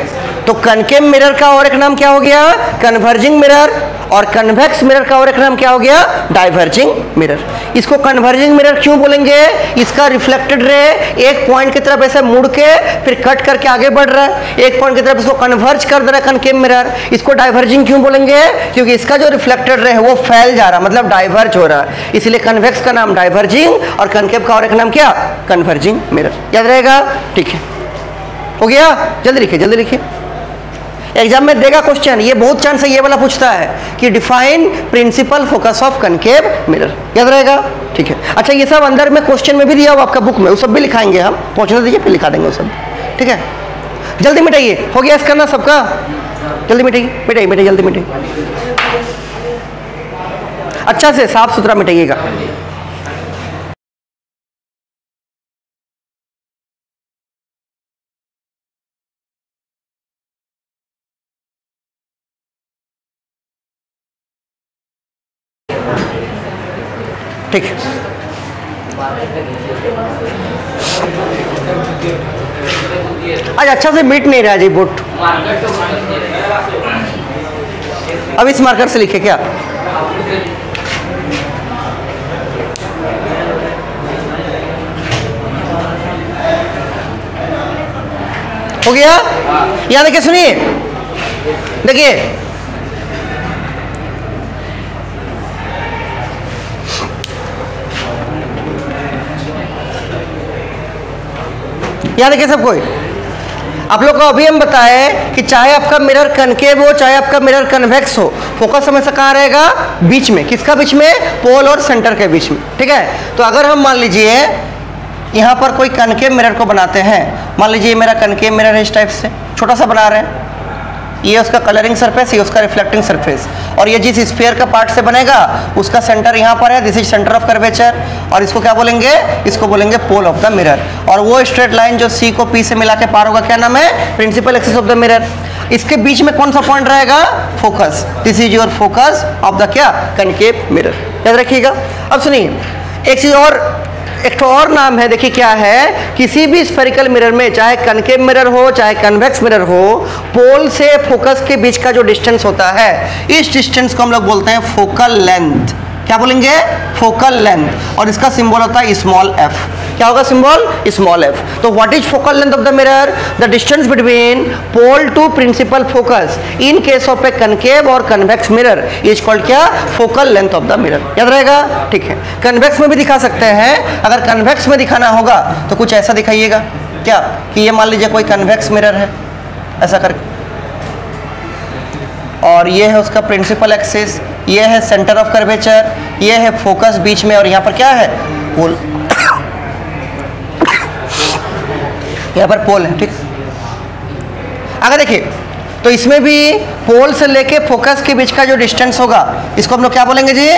तो कनकेव मिरर का और एक नाम क्या हो गया, कन्वर्जिंग मिरर, और कन्वेक्स मिरर का और एक नाम क्या हो गया, डाइवर्जिंग मिरर। इसको कन्वर्जिंग मिरर क्यों बोलेंगे, इसका रिफ्लेक्टेड रे एक पॉइंट की तरफ ऐसे मुड़ के फिर कट करके आगे बढ़ रहा है, एक पॉइंट की तरफ इसको कन्वर्ज कर दे रहा है कनकेव मिरर। इसको डाइवर्जिंग क्यों बोलेंगे, क्योंकि इसका जो रिफ्लेक्टेड रे है वो फैल जा रहा, मतलब डाइवर्ज हो रहा है। इसलिए कन्वेक्स का नाम डाइवर्जिंग और कनकेव का और एक नाम क्या, कन्वर्जिंग मिरर। याद रहेगा, ठीक है, हो गया। जल्दी लिखिए एग्जाम में देगा क्वेश्चन, ये बहुत चांस है ये वाला पूछता है कि define principal focus of concave mirror. याद रहेगा, ठीक है। अच्छा, ये सब अंदर में क्वेश्चन में भी दिया हुआ आपका बुक में, वो सब भी लिखाएंगे हम, पहुंचने दीजिए फिर लिखा देंगे वो सब। ठीक है, जल्दी मिटाइए, हो गया इसका ना सबका, जल्दी मिटाइए जल्दी मिटाइए, अच्छा से साफ सुथरा मिटाइएगा। ठीक है, आज अच्छा से मिट नहीं रहा जी बुट। अब इस मार्कर से लिखे क्या, हो गया। यहां देखिए, सुनिए, देखिए याद रखिए सब कोई, आप लोग को अभी हम बताए कि चाहे आपका मिरर कनकेव हो चाहे आपका मिरर कन्वेक्स हो, फोकस हमेशा कहाँ रहेगा, बीच में। किसका बीच में, पोल और सेंटर के बीच में। ठीक है, तो अगर हम मान लीजिए यहाँ पर कोई कनकेव मिरर को बनाते हैं, मान लीजिए मेरा कनकेव मिरर है इस टाइप से, छोटा सा बना रहे हैं, ये उसका कलरिंग सरफेस, ये उसका रिफ्लेक्टिंग सरफेस, और ये जिस स्फीयर का पार्ट से बनेगा उसका सेंटर यहाँ पर है, this is centre of curvature, और इसको क्या बोलेंगे, इसको बोलेंगे पोल ऑफ द मिरर। और वो स्ट्रेट लाइन जो सी को पी से मिला के पार होगा क्या नाम है, principal axis of the mirror. इसके बीच में कौन सा पॉइंट रहेगा, focus, this is your focus of the क्या, कनकेव मिरर, याद रखिएगा। अब सुनिए एक चीज और, एक और नाम है, देखिए क्या है, किसी भी स्फेरिकल मिरर में चाहे कनकेव मिरर हो चाहे कन्वेक्स मिरर हो, पोल से फोकस के बीच का जो डिस्टेंस होता है, इस डिस्टेंस को हम लोग बोलते हैं फोकल लेंथ। क्या बोलेंगे, फोकल लेंथ, और इसका सिंबल होता है स्मॉल एफ। क्या होगा सिंबल, स्मॉल एफ। तो what is focal length of the mirror, the distance between pole to principal focus in case of a concave और कन्वेक्स मिरर इज कॉल्ड क्या, focal length of the mirror. याद रहेगा, ठीक है। Convex में भी दिखा सकते हैं, अगर कन्वेक्स में दिखाना होगा तो कुछ ऐसा दिखाइएगा, क्या कि ये मान लीजिए कोई कन्वेक्स मिरर है ऐसा करके, और ये है उसका प्रिंसिपल एक्सिस, ये है सेंटर ऑफ कर्वेचर, ये है फोकस बीच में, और यहाँ पर क्या है, पोल, यहाँ पर पोल है, ठीक। अगर देखिए तो इसमें भी पोल से लेके फोकस के बीच का जो डिस्टेंस होगा इसको हम लोग क्या बोलेंगे जी,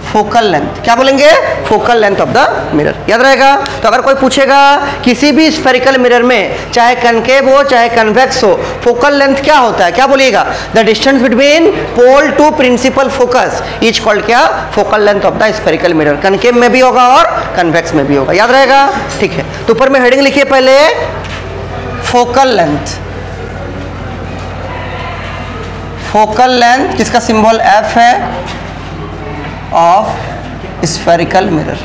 फोकल लेंथ। क्या बोलेंगे, focal length of the mirror. याद रहेगा। तो अगर कोई पूछेगा किसी भी स्फेरिकल मिरर में चाहे कनकेव हो चाहे कन्वेक्स हो, फोकल लेंथ क्या होता है, क्या बोलिएगा, the distance between pole to principal focus is called क्या, focal length of the spherical mirror. Concave में भी होगा और कन्वेक्स में भी होगा, याद रहेगा, ठीक है। तो ऊपर में हेडिंग लिखिए पहले, फोकल लेंथ, फोकल लेंथ जिसका सिंबल एफ है of spherical mirror.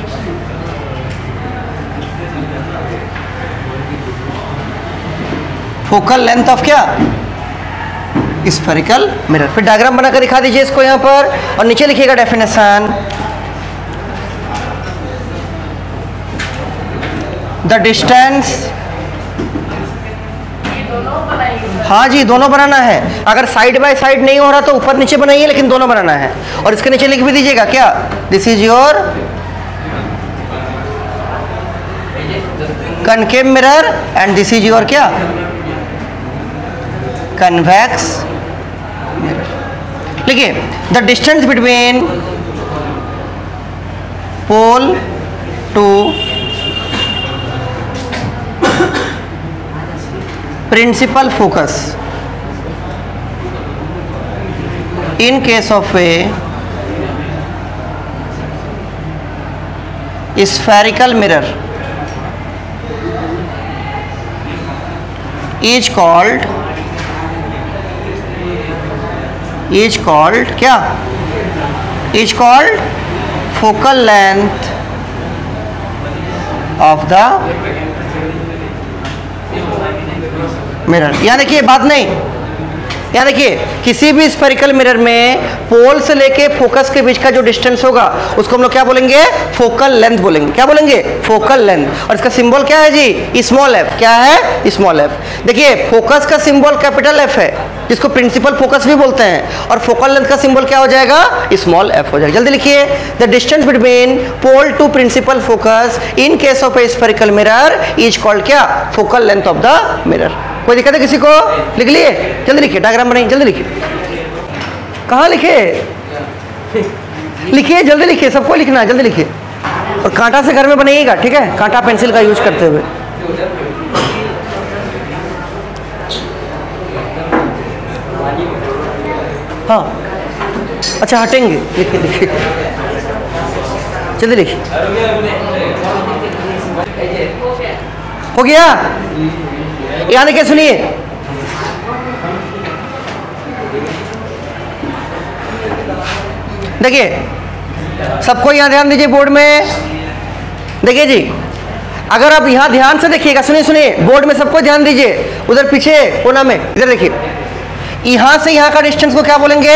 Focal length of क्या, स्फेरिकल मिरर। फिर डायग्राम बनाकर दिखा दीजिए इसको यहां पर, और नीचे लिखिएगा डेफिनेशन, द डिस्टेंस, हाँ जी दोनों बनाना है, अगर साइड बाय साइड नहीं हो रहा तो ऊपर नीचे बनाइए, लेकिन दोनों बनाना है। और इसके नीचे लिख भी दीजिएगा क्या, this is your concave mirror and this is your क्या, कन्वेक्स मिरर। लिखिए, the distance between pole to principal focus in case of a spherical mirror is called क्या, is called focal length of the mirror. यहाँ देखिए बात नहीं, यहाँ देखिए किसी भी स्फेरिकल मिरर में पोल से लेके फोकस के बीच का जो डिस्टेंस होगा उसको हम लोग क्या बोलेंगे, फोकल लेंथ बोलेंगे। क्या बोलेंगे, फोकल लेंथ। और इसका सिंबल क्या है जी, स्मॉल एफ। क्या है, स्मॉल एफ। देखिए फोकस का सिंबल कैपिटल एफ है जिसको प्रिंसिपल फोकस भी बोलते हैं, और फोकल लेंथ का सिंबल क्या हो जाएगा, स्मॉल एफ हो जाएगा। जल्दी लिखिए, the distance between pole to principal focus in case of a spherical mirror is called क्या, focal length of the mirror. कोई दिक्कत है किसी को, लिख लिए, जल्दी लिखिए, डायग्राम बनाइए, जल्दी लिखिए। कहाँ लिखे, लिखिए जल्दी लिखिए, सबको लिखना है, जल्दी लिखिए। और कांटा से घर में बनाइएगा, ठीक है, कांटा पेंसिल का यूज करते हुए। हाँ अच्छा हटेंगे, लिखिए लिखिए, जल्दी लिखिए। हो गया, यहाँ देखिए, सुनिए, देखिए सबको यहाँ ध्यान दीजिए बोर्ड में। देखिए जी, अगर आप यहाँ ध्यान से देखिएगा, सुनिए सुनिए, बोर्ड में सबको ध्यान दीजिए, उधर पीछे कोना में, इधर देखिए। यहां से यहां का डिस्टेंस को क्या बोलेंगे?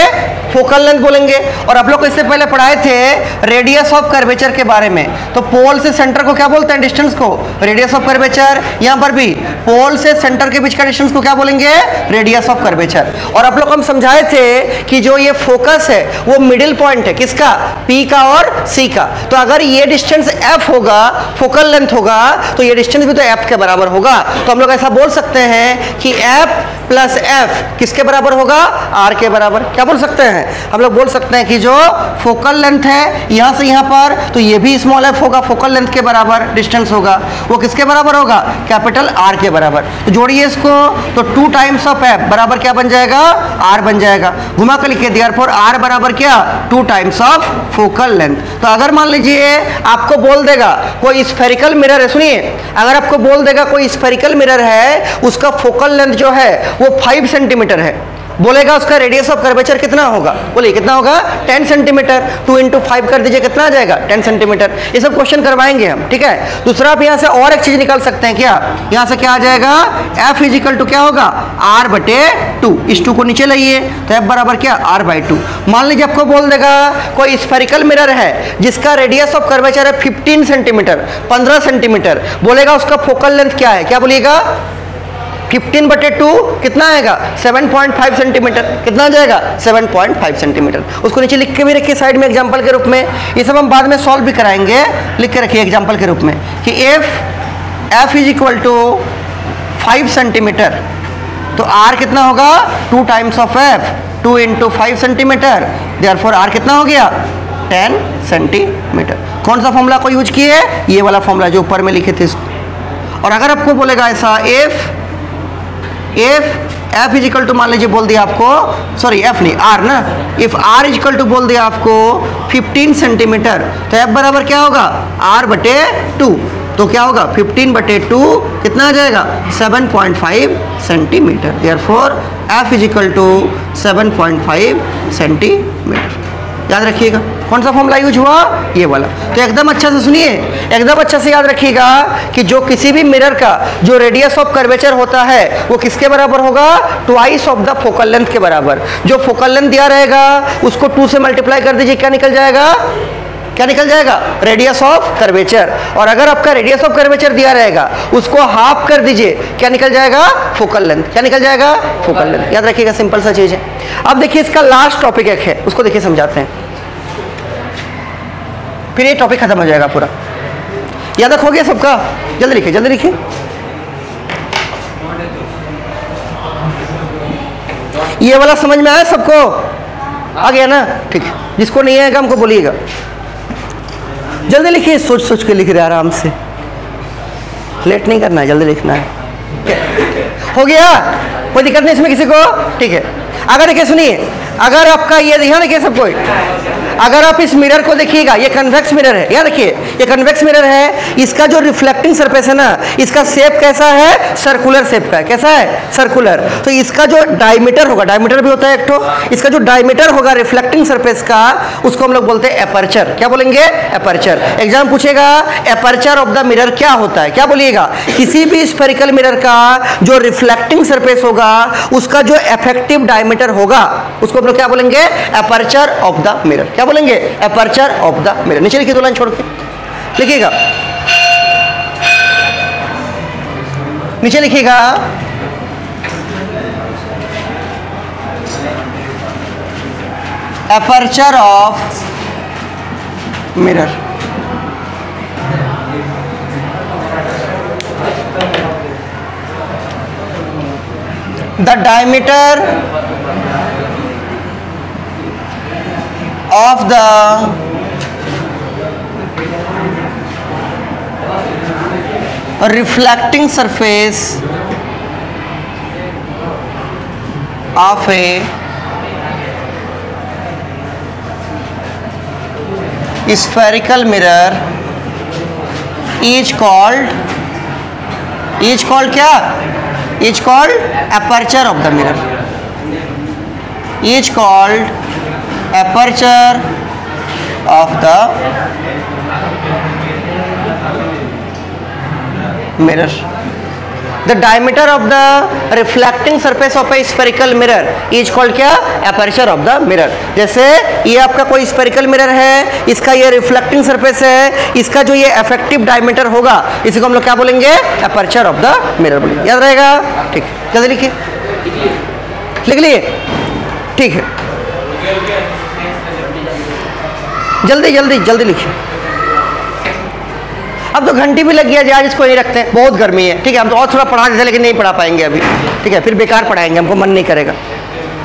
फोकल लेंथ बोलेंगे। और आप लोग को इससे पहले पढ़ाए थे रेडियस ऑफ कर्वेचर के बारे में, तो पोल से सेंटर को क्या बोलते हैं? डिस्टेंस को रेडियस ऑफ कर्वेचर। यहां पर भी पोल से सेंटर के बीच का डिस्टेंस को क्या बोलेंगे? Radius of curvature. और आप लोग को हम समझाए थे कि जो ये फोकस है वो मिडिल पॉइंट है, किसका? P का और C का। तो अगर ये डिस्टेंस F होगा, फोकल लेंथ होगा, तो ये डिस्टेंस भी तो F के बराबर होगा। तो हम लोग ऐसा बोल सकते हैं कि F प्लस F किसके बराबर होगा? R के बराबर। क्या बोल सकते हैं? हम लोग बोल सकते हैं कि जो फोकल लेंथ है यहां से यहां पर, तो ये भी स्मॉल f होगा, फोकल लेंथ के बराबर डिस्टेंस होगा, वो किसके बराबर होगा? कैपिटल R के बराबर। तो जोड़िए इसको, तो 2 टाइम्स ऑफ f बराबर क्या बन जाएगा? R बन जाएगा। घुमा कर लिखिए, देयरफॉर R बराबर क्या? 2 टाइम्स ऑफ फोकल लेंथ। तो अगर मान लीजिए आपको बोल देगा कोई स्फेरिकल मिरर है, सुनिए, अगर आपको बोल देगा कोई स्फेरिकल मिरर है, उसका फोकल लेंथ जो है वो 5 सेंटीमीटर है, बोलेगा उसका रेडियस ऑफ कर्वेचर कितना होगा? बोलिए कितना होगा? 10 सेंटीमीटर। 2 इंटू 5 कर दीजिए, कितना आ जाएगा? 10 सेंटीमीटर। ये सब क्वेश्चन करवाएंगे हम, ठीक है। दूसरा आप यहां से और एक चीज निकाल सकते हैं क्या? यहां से क्या आ जाएगा? F इजिकल टू क्या होगा? R बटे 2। इस 2 को नीचे लाइए, तो F बराबर क्या? R by 2। मान लीजिए आपको बोल देगा कोई स्फेरिकल मिरर है जिसका रेडियस ऑफ कर्वेचर है 15 सेंटीमीटर, 15 सेंटीमीटर, बोलेगा उसका फोकल लेंथ क्या है? क्या बोलिएगा? 15 बटे 2 कितना आएगा? 7.5 सेंटीमीटर। कितना आ जाएगा? 7.5 सेंटीमीटर। उसको नीचे लिख के भी रखिए साइड में एग्जांपल के रूप में। ये सब हम बाद में सॉल्व भी कराएंगे, लिख के रखिए एग्जांपल के रूप में कि F is equal to 5 centimetre, तो R कितना होगा? 2 times of F, 2 into 5 centimetre, therefore R कितना हो गया? 10 सेंटीमीटर। कौन सा फॉर्मूला को यूज किए? ये वाला फॉर्मूला जो ऊपर में लिखे थे इसको। और अगर आपको बोलेगा ऐसा F इज इक्वल टू, मान लीजिए बोल दिया आपको, सॉरी F नहीं R ना, if R is equal to बोल दिया आपको 15 सेंटीमीटर, तो F बराबर क्या होगा? R बटे 2। तो क्या होगा? 15 बटे 2 कितना आ जाएगा? 7.5 centimetre. Therefore F is equal to 7.5 centimetre. याद रखिएगा कौन सा फॉर्मूला यूज हुआ? ये वाला। तो एकदम अच्छा से सुनिए, एकदम अच्छा से याद रखिएगा कि जो किसी भी मिरर का जो रेडियस ऑफ कर्वेचर होता है वो किसके बराबर होगा? Twice of the focal length के बराबर। जो फोकल लेंथ दिया रहेगा उसको 2 से मल्टीप्लाई कर दीजिए, क्या निकल जाएगा? क्या निकल जाएगा? Radius of curvature. और अगर आपका रेडियस ऑफ कर्वेचर दिया रहेगा उसको हाफ कर दीजिए, क्या निकल जाएगा? Focal length. क्या निकल जाएगा? Focal length. याद रखिएगा, सिंपल सा चीज है। अब देखिए इसका लास्ट टॉपिक एक है, उसको देखिए समझाते हैं, फिर ये टॉपिक खत्म हो जाएगा पूरा। याद हो गया सबका? जल्दी लिखिए, जल्दी लिखिए। ये वाला समझ में आया सबको? आ गया ना? ठीक है। जिसको नहीं आएगा हमको बोलिएगा। जल्दी लिखिए, सोच सोच के लिख रहे आराम से, लेट नहीं करना है, जल्दी लिखना है। हो गया? कोई दिक्कत नहीं इसमें किसी को? ठीक है। अगर देखिए सुनिए, अगर आपका ये ध्यान रखिए सब कोई, अगर आप इस मिरर को देखिएगा, ये कन्वेक्स मिरर है, याद रखिए ये कन्वेक्स मिरर है। इसका जो रिफ्लेक्टिंग सरफेस है ना, इसका शेप कैसा है? सर्कुलर शेप का है। कैसा है? सर्कुलर। तो इसका जो डायमीटर होगा, डायमीटर भी होता है एक ठो, इसका जो डायमीटर होगा रिफ्लेक्टिंग सरफेस का, उसको हम लोग बोलते हैं एपर्चर। क्या बोलेंगे? एपर्चर। एग्जाम पूछेगा एपर्चर ऑफ द मिरर क्या होता है? क्या बोलिएगा? किसी भी स्फेरिकल मिरर का जो रिफ्लेक्टिंग सरफेस होगा उसका जो इफेक्टिव डायमीटर होगा उसको हम लोग क्या बोलेंगे? Aperture of the mirror. क्या बोलेंगे? Aperture of the mirror. नीचे लिखिए, 2 लाइन छोड़ के लिखिएगा, नीचे लिखिएगा aperture of mirror. The diameter of the reflecting surface of a spherical mirror is called क्या? is called aperture of the mirror, is called aperture of the mirror। The diameter of the reflecting surface of a spherical mirror is called क्या? Aperture of the mirror. जैसे ये आपका कोई spherical mirror है, इसका ये reflecting surface है, इसका जो ये इफेक्टिव डायमीटर होगा इसी को हम लोग क्या बोलेंगे? एपर्चर ऑफ द मिरर बोलेंगे। याद रहेगा? ठीक है, जल्दी लिखिए, लिख लिए? ठीक है, जल्दी जल्दी जल्दी लिखिए। अब तो घंटी भी लग गया जी, आज इसको नहीं रखते, बहुत गर्मी है। ठीक है, हम तो और थोड़ा पढ़ा देते लेकिन नहीं पढ़ा पाएंगे अभी। ठीक है, फिर बेकार पढ़ाएंगे, हमको मन नहीं करेगा।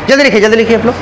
जल्दी लिखिए आप लोग।